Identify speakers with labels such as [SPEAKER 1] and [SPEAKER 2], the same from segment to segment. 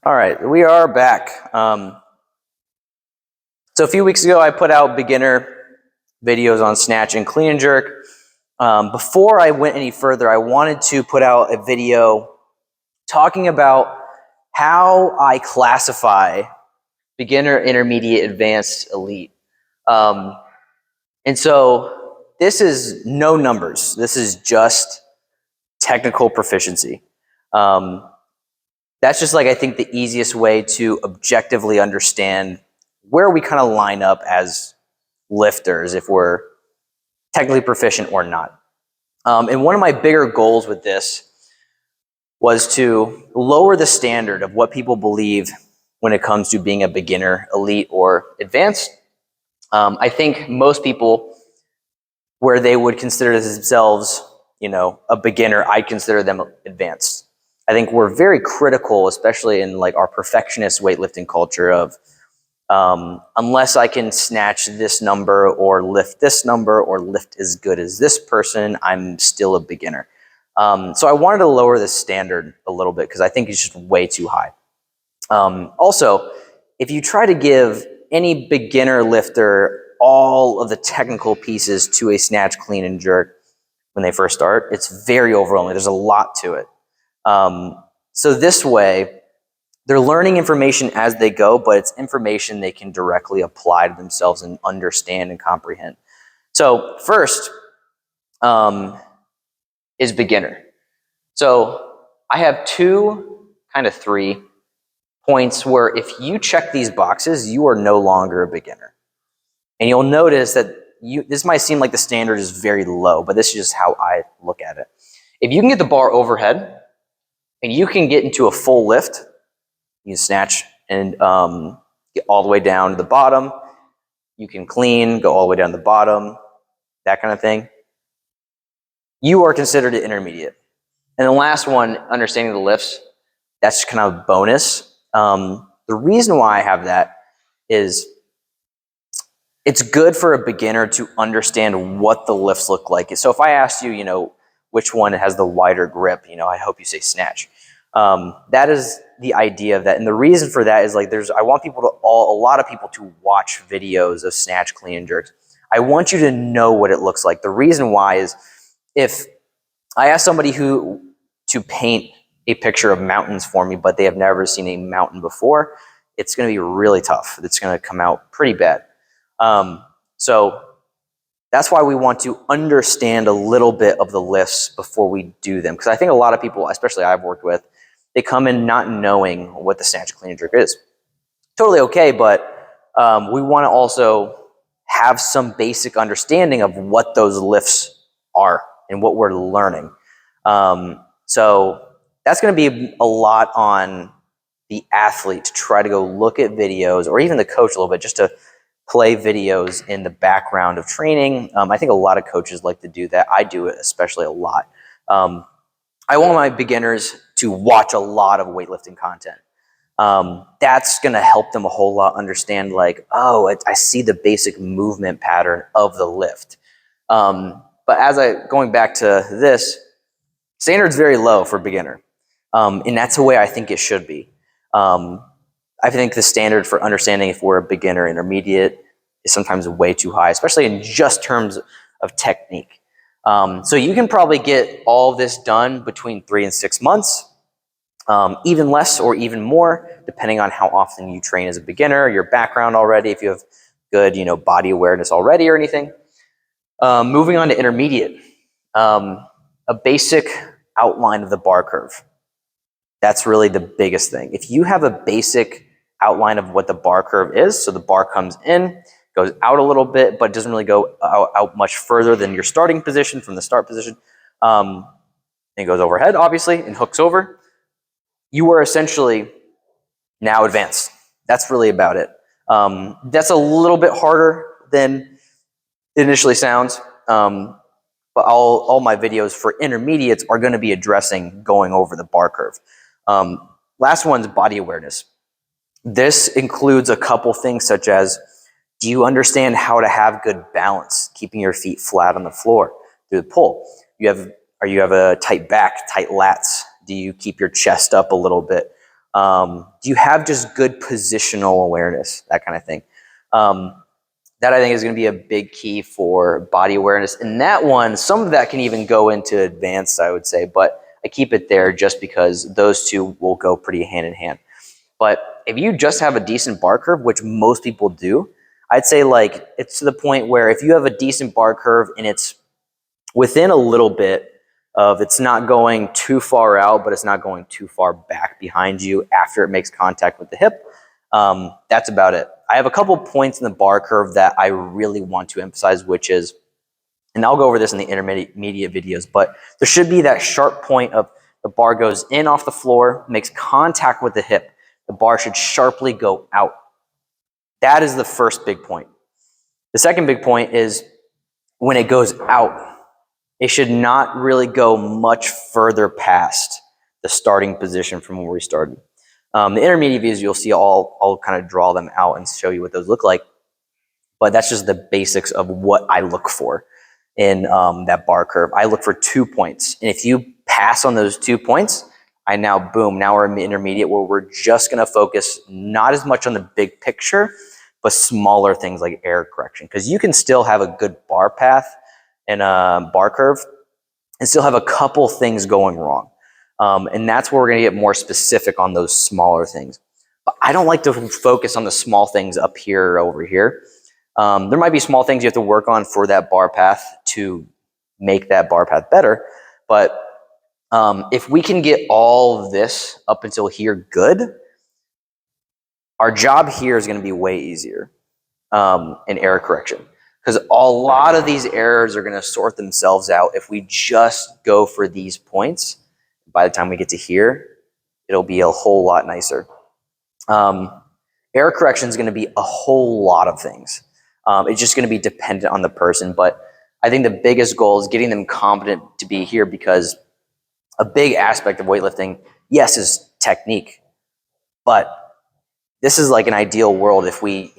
[SPEAKER 1] All right, we are back. So a few weeks ago, I put out beginner videos on snatch and clean and jerk. Before I went any further, I wanted to put out a video talking about how I classify beginner, intermediate, advanced, elite. And so this is no numbers. This is just technical proficiency. That's just like, I think, the easiest way to objectively understand where we kind of line up as lifters, if we're technically proficient or not. And one of my bigger goals with this was to lower the standard of what people believe when it comes to being a beginner, elite, or advanced. I think most people, where they would consider themselves, a beginner, I consider them advanced. I think we're very critical, especially in like our perfectionist weightlifting culture of, unless I can snatch this number or lift this number or lift as good as this person, I'm still a beginner. So I wanted to lower the standard a little bit because I think it's just way too high. Also, if you try to give any beginner lifter all of the technical pieces to a snatch, clean, and jerk when they first start, it's very overwhelming. There's a lot to it. So this way, they're learning information as they go, but it's information they can directly apply to themselves and understand and comprehend. So first is beginner. So I have three points where if you check these boxes, you are no longer a beginner. And you'll notice that this might seem like the standard is very low, but this is just how I look at it. If you can get the bar overhead and you can get into a full lift, you can snatch and get all the way down to the bottom. You can clean, go all the way down to the bottom, that kind of thing. You are considered an intermediate. And the last one, understanding the lifts, that's kind of a bonus. The reason why I have that is it's good for a beginner to understand what the lifts look like. So if I asked you, which one has the wider grip, I hope you say snatch. That is the idea of that. And the reason for that is I want a lot of people to watch videos of snatch, clean, and jerks. I want you to know what it looks like. The reason why is if I ask somebody to paint a picture of mountains for me, but they have never seen a mountain before, it's going to be really tough. It's going to come out pretty bad. So that's why we want to understand a little bit of the lifts before we do them. Because I think a lot of people, especially I've worked with, they come in not knowing what the snatch, clean, and jerk is. Totally okay, but we want to also have some basic understanding of what those lifts are and what we're learning. So that's going to be a lot on the athlete to try to go look at videos, or even the coach a little bit, just to play videos in the background of training. I think a lot of coaches like to do that. I do it especially a lot. I want my beginners to watch a lot of weightlifting content. That's going to help them a whole lot understand I see the basic movement pattern of the lift. But going back to this, standard's very low for beginner. And that's the way I think it should be. I think the standard for understanding if we're a beginner, intermediate is sometimes way too high, especially in just terms of technique. So you can probably get all of this done between 3 and 6 months, even less or even more, depending on how often you train as a beginner, your background already, if you have good, body awareness already or anything. Moving on to intermediate, a basic outline of the bar curve. That's really the biggest thing. If you have a basic outline of what the bar curve is, so the bar comes in, goes out a little bit, but doesn't really go out much further than your starting position from the start position. And it goes overhead, obviously, and hooks over. You are essentially now advanced. That's really about it. That's a little bit harder than it initially sounds. But all my videos for intermediates are going to be addressing going over the bar curve. Last one's body awareness. This includes a couple things such as, do you understand how to have good balance, keeping your feet flat on the floor through the pull? You have a tight back, tight lats? Do you keep your chest up a little bit? Do you have just good positional awareness, that kind of thing? That I think is going to be a big key for body awareness. And that one, some of that can even go into advanced, I would say, but I keep it there just because those two will go pretty hand in hand. But if you just have a decent bar curve, which most people do, I'd say like it's to the point where if you have a decent bar curve and it's within a little bit of, it's not going too far out, but it's not going too far back behind you after it makes contact with the hip, that's about it. I have a couple points in the bar curve that I really want to emphasize, which is, and I'll go over this in the intermediate videos, but there should be that sharp point of the bar goes in off the floor, makes contact with the hip. The bar should sharply go out. That is the first big point. The second big point is when it goes out, it should not really go much further past the starting position from where we started. The intermediate views, you'll see I'll kind of draw them out and show you what those look like. But that's just the basics of what I look for in that bar curve. I look for 2 points. And if you pass on those 2 points, now we're in the intermediate where we're just going to focus not as much on the big picture, but smaller things like error correction. Because you can still have a good bar path and a bar curve and still have a couple things going wrong. And that's where we're going to get more specific on those smaller things. But I don't like to focus on the small things up here or over here. There might be small things you have to work on for that bar path to make that bar path better. But if we can get all of this up until here good, our job here is going to be way easier in error correction. Because a lot of these errors are going to sort themselves out if we just go for these points. By the time we get to here, it'll be a whole lot nicer. Error correction is going to be a whole lot of things. It's just going to be dependent on the person. But I think the biggest goal is getting them competent to be here, because a big aspect of weightlifting, yes, is technique. But this is like an ideal world if we,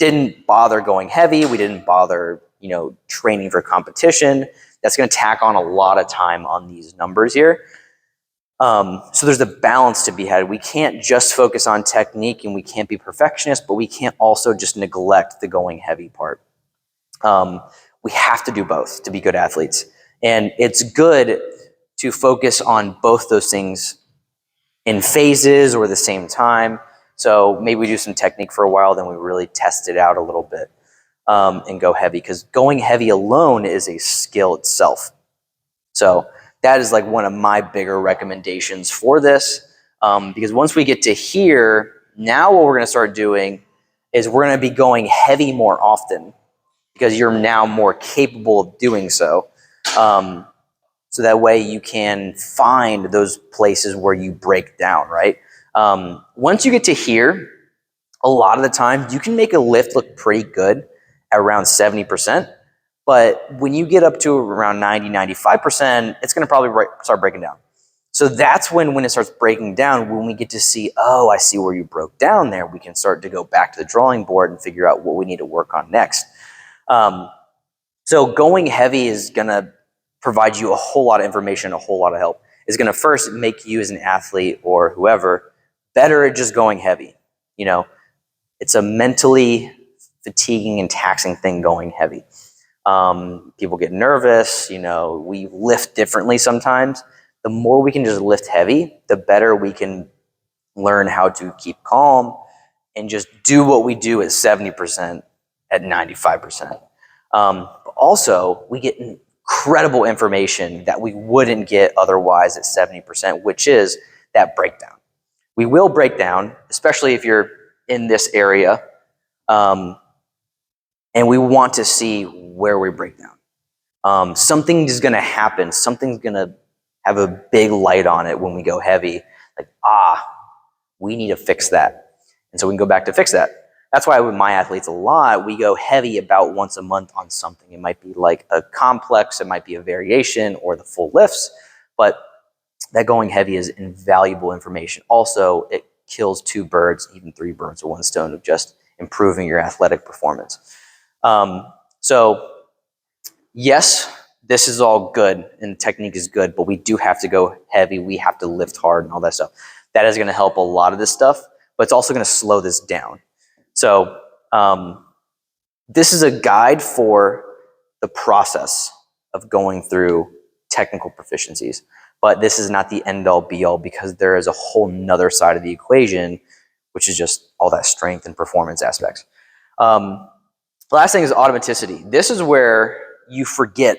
[SPEAKER 1] didn't bother going heavy, we didn't bother, training for competition. That's going to tack on a lot of time on these numbers here. So there's a balance to be had. We can't just focus on technique and we can't be perfectionists, but we can't also just neglect the going heavy part. We have to do both to be good athletes. And it's good to focus on both those things in phases or the same time. So maybe we do some technique for a while, then we really test it out a little bit and go heavy, because going heavy alone is a skill itself. So that is like one of my bigger recommendations for this, because once we get to here, now what we're going to start doing is we're going to be going heavy more often, because you're now more capable of doing so. So that way you can find those places where you break down, right? Once you get to here, a lot of the time you can make a lift look pretty good at around 70%. But when you get up to around 90, 95%, it's going to probably start breaking down. So that's when it starts breaking down, when we get to see, oh, I see where you broke down there, we can start to go back to the drawing board and figure out what we need to work on next. So going heavy is going to provide you a whole lot of information, a whole lot of help. It's going to first make you as an athlete or whoever better at just going heavy. It's a mentally fatiguing and taxing thing going heavy. People get nervous, we lift differently sometimes. The more we can just lift heavy, the better we can learn how to keep calm and just do what we do at 70% at 95%. Also, we get incredible information that we wouldn't get otherwise at 70%, which is that breakdown. We will break down, especially if you're in this area, and we want to see where we break down. Something is going to happen. Something's going to have a big light on it when we go heavy. Like, we need to fix that. And so we can go back to fix that. That's why with my athletes a lot, we go heavy about once a month on something. It might be like a complex, it might be a variation or the full lifts, but that going heavy is invaluable information. Also, it kills 2 birds, even 3 birds with 1 stone of just improving your athletic performance. So yes, this is all good and technique is good, but we do have to go heavy. We have to lift hard and all that stuff. That is going to help a lot of this stuff, but it's also going to slow this down. So this is a guide for the process of going through technical proficiencies, but this is not the end all be all, because there is a whole nother side of the equation, which is just all that strength and performance aspects. The last thing is automaticity. This is where you forget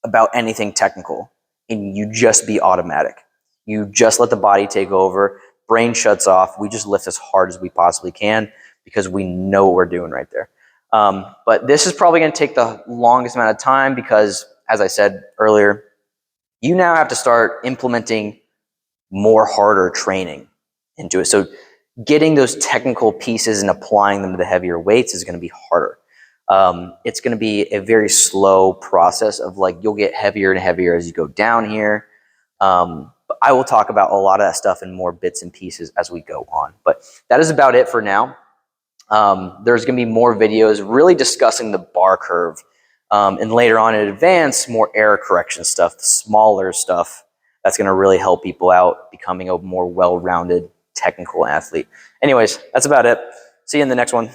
[SPEAKER 1] about anything technical and you just be automatic. You just let the body take over, brain shuts off. We just lift as hard as we possibly can because we know what we're doing right there. But this is probably going to take the longest amount of time because, as I said earlier, you now have to start implementing more harder training into it. So getting those technical pieces and applying them to the heavier weights is going to be harder. It's going to be a very slow process of like, you'll get heavier and heavier as you go down here. I will talk about a lot of that stuff in more bits and pieces as we go on, but that is about it for now. There's going to be more videos really discussing the bar curve, and later on in advance, more error correction stuff, the smaller stuff that's going to really help people out becoming a more well-rounded technical athlete. Anyways, that's about it. See you in the next one.